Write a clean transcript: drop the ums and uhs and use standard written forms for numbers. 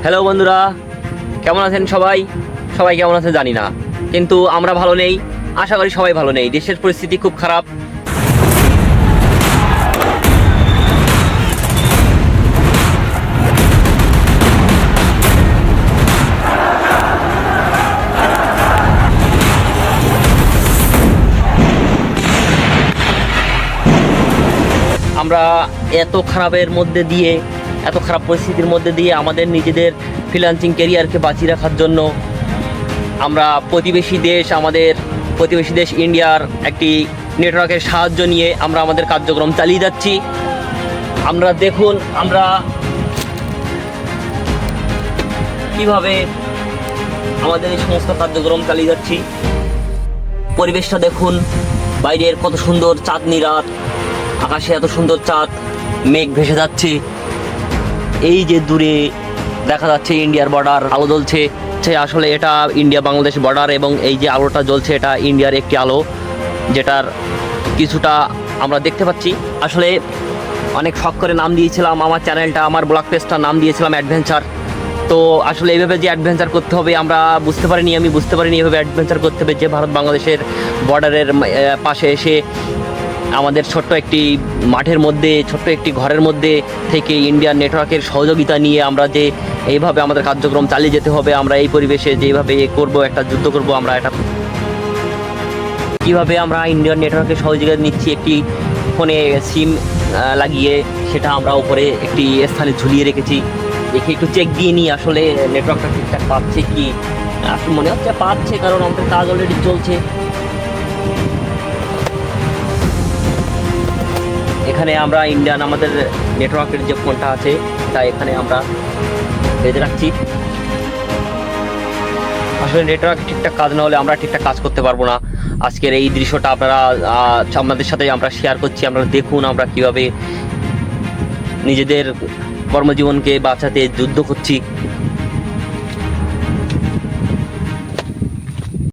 Hello বন্ধুরা, কেমন আছেন সবাই? সবাই কেমন আছে জানি না, কিন্তু আমরা ভালো নেই। আশা করি সবাই ভালো নেই। দেশের পরিস্থিতি খুব খারাপ। আমরা এত খারাপের মধ্যে দিয়ে, এত খারাপ পরিস্থিতির মধ্যে দিয়ে আমাদের নিজেদের ফ্রিল্যান্সিং ক্যারিয়ারকে বাঁচিয়ে রাখার জন্য আমরা আমাদের প্রতিবেশী দেশ ইন্ডিয়ার একটি নেটওয়ার্কের সাহায্য নিয়ে আমরা আমাদের কার্যক্রম চালিয়ে যাচ্ছি। আমরা দেখুন আমরা কিভাবে আমাদের এই সমস্ত কার্যক্রম চালিয়ে যাচ্ছি। পরিবেশটা দেখুন, বাইরের কত সুন্দর চাঁদনি রাত, আকাশে এত সুন্দর চাঁদ, মেঘ ভেসে যাচ্ছে। এই যে দূরে দেখা যাচ্ছে ইন্ডিয়ার বর্ডার, আলো জ্বলছে। আসলে এটা ইন্ডিয়া বাংলাদেশ বর্ডার, এবং এই যে আলোটা জ্বলছে এটা ইন্ডিয়ার একটি আলো, যেটার কিছুটা আমরা দেখতে পাচ্ছি। আসলে অনেক শখ করে নাম দিয়েছিলাম আমার চ্যানেলটা, আমার ব্লগ পেজটার নাম দিয়েছিলাম অ্যাডভেঞ্চার। তো আসলে এইভাবে যে অ্যাডভেঞ্চার করতে হবে আমি বুঝতে পারিনি এইভাবে অ্যাডভেঞ্চার করতে হবে, যে ভারত বাংলাদেশের বর্ডারের পাশে এসে আমাদের ছোট্ট একটি মাঠের মধ্যে, ছোট্ট একটি ঘরের মধ্যে থেকে ইন্ডিয়ান নেটওয়ার্কের সহযোগিতা নিয়ে আমরা যে এইভাবে আমাদের কার্যক্রম চালিয়ে যেতে হবে। আমরা এই পরিবেশে যেভাবে একটা যুদ্ধ করব, আমরা এটা কীভাবে আমরা ইন্ডিয়ান নেটওয়ার্কের সহযোগিতা নিচ্ছি, একটি ফোনে সিম লাগিয়ে সেটা আমরা উপরে একটি স্থানে ঝুলিয়ে রেখেছি। দেখে একটু চেক দিয়ে নিই আসলে নেটওয়ার্কটা ঠিকঠাক পাচ্ছে কি। আসলে মনে হচ্ছে পাচ্ছে, কারণ আমাদের কাজ অলরেডি চলছে। এখানে আমরা ইন্ডিয়ান আমাদের নেটওয়ার্কের যে ফোনটা আছে তা এখানে আমরা বেঁধে রাখছি। আসলে নেটওয়ার্ক ঠিকঠাক কাজ না হলে আমরা ঠিকঠাক কাজ করতে পারবো না। আজকের এই দৃশ্যটা আপনাদের সাথে আমরা শেয়ার করছি। আমরা দেখুন আমরা কিভাবে নিজেদের কর্মজীবনকে বাঁচাতে যুদ্ধ করছি।